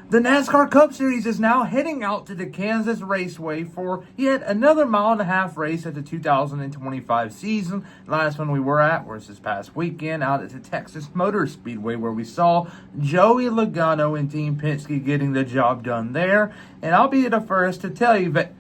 The NASCAR Cup Series is now heading out to the Kansas Raceway for yet another mile-and-a-half race at the 2025 season. The last one we were at was this past weekend out at the Texas Motor Speedway, where we saw Joey Logano and Team Penske getting the job done there. And I'll be the first to tell you that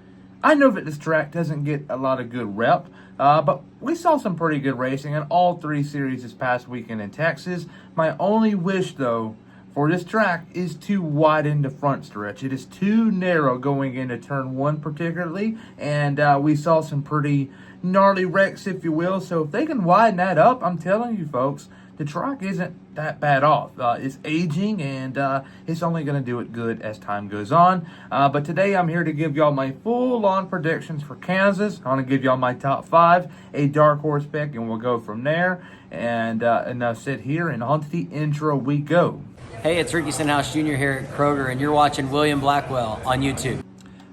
I know that this track doesn't get a lot of good rep, but we saw some pretty good racing in all three series this past weekend in Texas. My only wish, though, for this track is to widen the front stretch. It is too narrow going into turn one particularly, and we saw some pretty gnarly wrecks, if you will. So if they can widen that up, I'm telling you folks, the track isn't that bad off. It's aging, and it's only going to do it good as time goes on. But today I'm here to give y'all my full-on predictions for Kansas. I want to give y'all my top 5, a dark horse pick, and we'll go from there. And now sit here, and on to the intro we go. Hey, it's Ricky Stenhouse Jr. here at Kroger, and you're watching William Blackwell on YouTube.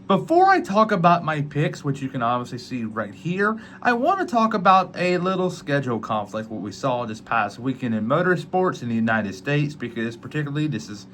Before I talk about my picks, which you can obviously see right here, I want to talk about a little schedule conflict, what we saw this past weekend in motorsports in the United States, because particularly this is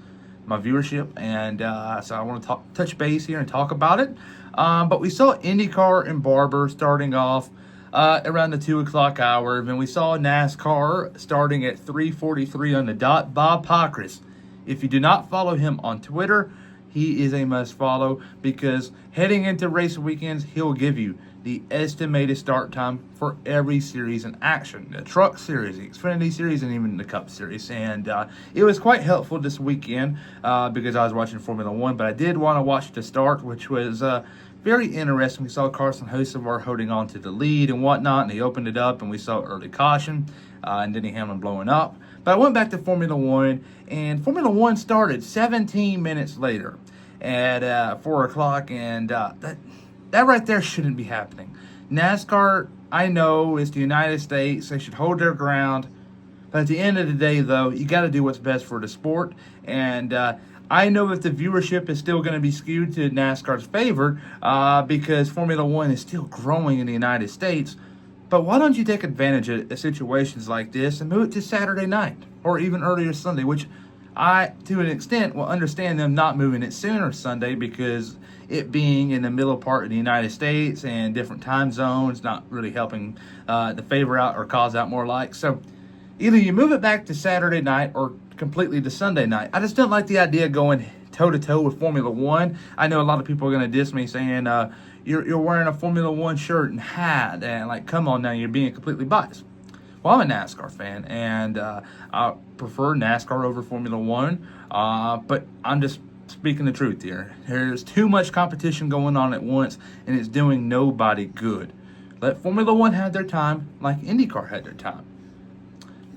my viewership, and so I want to touch base here and talk about it. But we saw IndyCar and Barber starting off around the 2 o'clock hour. Then we saw NASCAR starting at 3:43 on the dot. Bob Pockrass, if you do not follow him on Twitter, he is a must follow, because heading into race weekends, he'll give you the estimated start time for every series in action. The Truck Series, the Xfinity Series, and even the Cup Series. And it was quite helpful this weekend because I was watching Formula One, but I did want to watch the start, which was very interesting. We saw Carson Hocevar holding on to the lead and whatnot, and he opened it up, and we saw early caution, and Denny Hamlin blowing up. But I went back to Formula One, and Formula One started 17 minutes later at 4 o'clock, and that right there shouldn't be happening. NASCAR, I know, is the United States. They should hold their ground. But at the end of the day, though, you got to do what's best for the sport. And I know that the viewership is still going to be skewed to NASCAR's favor because Formula One is still growing in the United States. But why don't you take advantage of situations like this and move it to Saturday night or even earlier Sunday, which I, to an extent, will understand them not moving it sooner Sunday, because it being in the middle part of the United States and different time zones, not really helping the favor out or cause out more likes. So either you move it back to Saturday night or completely to Sunday night. I just don't like the idea of going toe-to-toe with Formula One. I know a lot of people are going to diss me saying, you're wearing a Formula One shirt and hat, and like, come on now, you're being completely biased. Well, I'm a NASCAR fan, and I prefer NASCAR over Formula One, but I'm just speaking the truth here. There's too much competition going on at once, and it's doing nobody good. Let Formula One have their time like IndyCar had their time.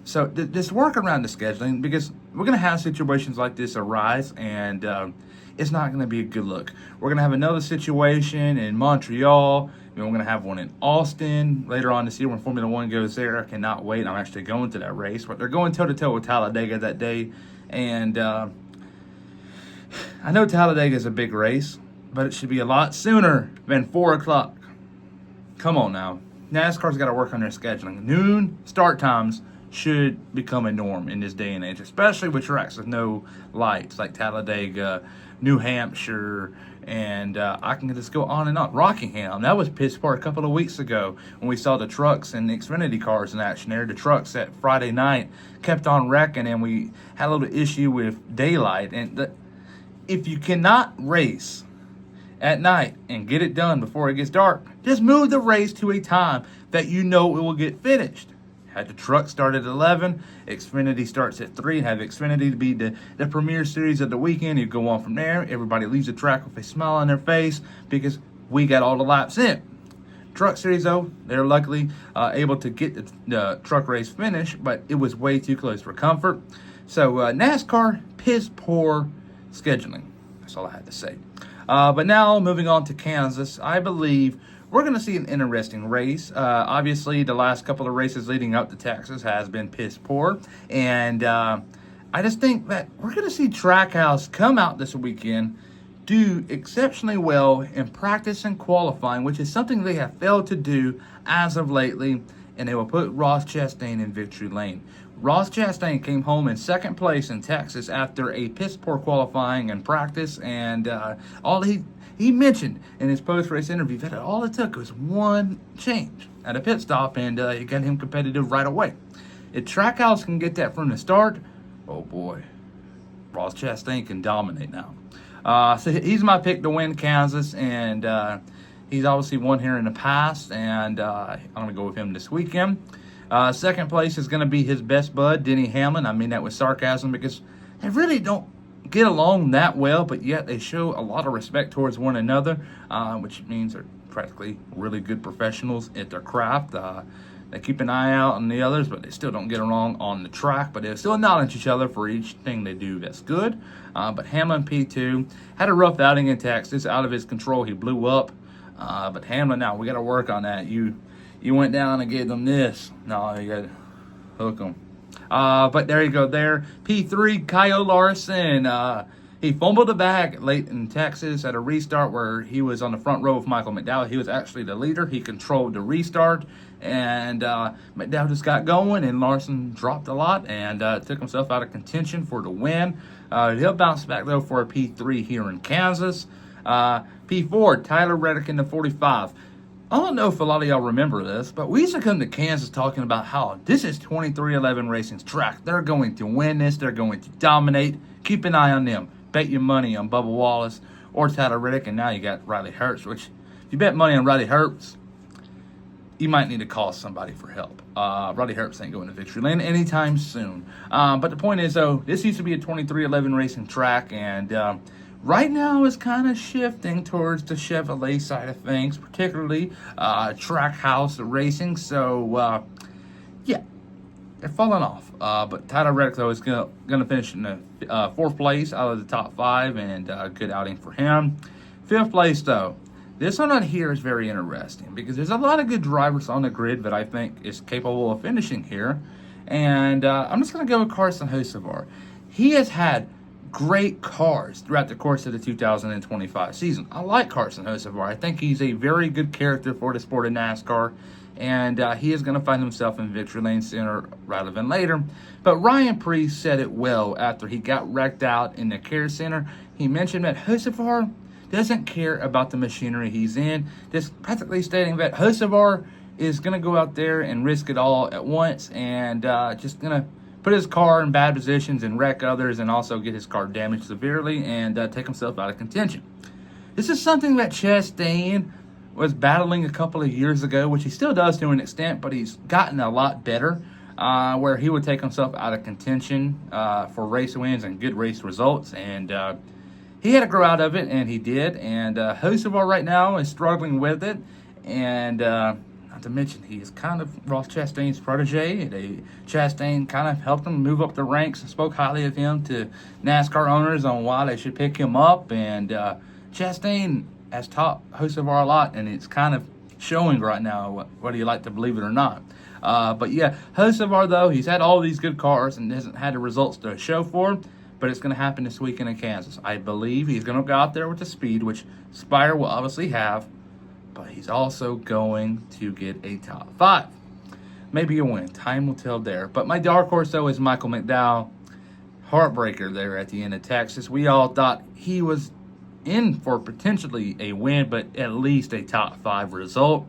So just work around the scheduling, because we're going to have situations like this arise, and it's not going to be a good look. We're going to have another situation in Montreal. We're going to have one in Austin later on this year when Formula One goes there. I cannot wait. I'm actually going to that race. But they're going toe-to-toe with Talladega that day. And I know Talladega is a big race, but it should be a lot sooner than 4 o'clock. Come on now. NASCAR's got to work on their scheduling. Noon start times should become a norm in this day and age, especially with tracks with no lights like Talladega, New Hampshire, and I can just go on and on. Rockingham, that was piss poor a couple of weeks ago when we saw the trucks and the Xfinity cars in action there. The trucks that Friday night kept on wrecking, and we had a little issue with daylight. And if you cannot race at night and get it done before it gets dark, just move the race to a time that you know it will get finished. Had the truck start at 11, Xfinity starts at 3, and have Xfinity to be the premier series of the weekend. You go on from there. Everybody leaves the track with a smile on their face because we got all the laps in. Truck Series, though, they're luckily able to get the truck race finished, but it was way too close for comfort. So NASCAR, piss poor scheduling. That's all I had to say. But now, moving on to Kansas, I believe we're going to see an interesting race. Obviously, the last couple of races leading up to Texas has been piss poor. And I just think that we're going to see Trackhouse come out this weekend, do exceptionally well in practice and qualifying, which is something they have failed to do as of lately. And they will put Ross Chastain in victory lane. Ross Chastain came home in second place in Texas after a piss poor qualifying and practice, and all he mentioned in his post-race interview that all it took was one change at a pit stop, and it got him competitive right away. If Trackhouse can get that from the start, oh boy, Ross Chastain can dominate now. So he's my pick to win Kansas, and he's obviously won here in the past, and I'm going to go with him this weekend. Second place is going to be his best bud, Denny Hamlin. I mean that with sarcasm because they really don't get along that well, but yet they show a lot of respect towards one another, which means they're practically really good professionals at their craft. They keep an eye out on the others, but they still don't get along on the track, but they still acknowledge each other for each thing they do that's good. But Hamlin P2 had a rough outing in Texas, out of his control. He blew up. But Hamlin, now we got to work on that. You went down and gave them this. No, you got to hook them. But there you go there. P3, Kyle Larson. He fumbled the bag late in Texas at a restart where he was on the front row of Michael McDowell. He was actually the leader. He controlled the restart. And McDowell just got going, and Larson dropped a lot and took himself out of contention for the win. He'll bounce back, though, for a P3 here in Kansas. P4, Tyler Reddick in the 45. I don't know if a lot of y'all remember this, but we used to come to Kansas talking about how this is 23XI Racing's track. They're going to win this. They're going to dominate. Keep an eye on them. Bet your money on Bubba Wallace or Tyler Reddick, and now you got Riley Herbst, which if you bet money on Riley Herbst, you might need to call somebody for help. Riley Herbst ain't going to victory lane anytime soon. But the point is, though, this used to be a 23XI Racing track, and right now is kind of shifting towards the Chevrolet side of things, particularly Trackhouse Racing. So, yeah, they're falling off. But Tyler Reddick, though, is going to finish in the fourth place out of the top five, and good outing for him. Fifth place, though. This one on here is very interesting because there's a lot of good drivers on the grid that I think is capable of finishing here. And I'm just going to go with Carson Hocevar. He has had great cars throughout the course of the 2025 season. I like Carson Hocevar. I think he's a very good character for the sport of NASCAR, and he is going to find himself in victory lane sooner rather than later. But Ryan Preece said it well after he got wrecked out in the care center. He mentioned that Hocevar doesn't care about the machinery he's in, just practically stating that Hocevar is going to go out there and risk it all at once, and just going to put his car in bad positions and wreck others, and also get his car damaged severely and take himself out of contention. This is something that Chastain was battling a couple of years ago, which he still does to an extent, but he's gotten a lot better, where he would take himself out of contention for race wins and good race results, and he had to grow out of it, and he did. And Hocevar right now is struggling with it, and not to mention, he is kind of Ross Chastain's protege. Chastain kind of helped him move up the ranks and spoke highly of him to NASCAR owners on why they should pick him up. And Chastain has taught Hocevar a lot, and it's kind of showing right now, whether you like to believe it or not. But yeah, Hocevar, though, he's had all these good cars and hasn't had the results to show for him. But it's going to happen this weekend in Kansas. I believe he's going to go out there with the speed, which Spire will obviously have. But he's also going to get a top five. Maybe a win. Time will tell there. But my dark horse, though, is Michael McDowell. Heartbreaker there at the end of Texas. We all thought he was in for potentially a win, but at least a top five result.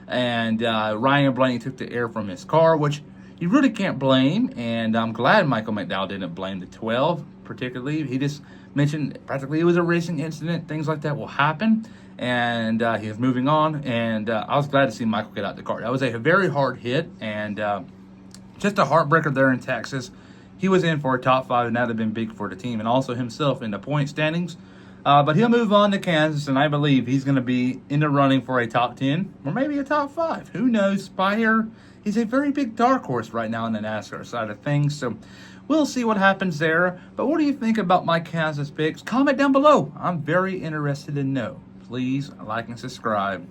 And Ryan Blaney took the air from his car, which you really can't blame. And I'm glad Michael McDowell didn't blame the 12, particularly. He just mentioned practically it was a racing incident. Things like that will happen. And he was moving on, and I was glad to see Michael get out the car. That was a very hard hit, and just a heartbreaker there in Texas. He was in for a top five, and that would have been big for the team, and also himself in the point standings. But he'll move on to Kansas, and I believe he's going to be in the running for a top 10, or maybe a top 5. Who knows? Spire is a very big dark horse right now in the NASCAR side of things, so we'll see what happens there. But what do you think about my Kansas picks? Comment down below. I'm very interested to know. Please like and subscribe.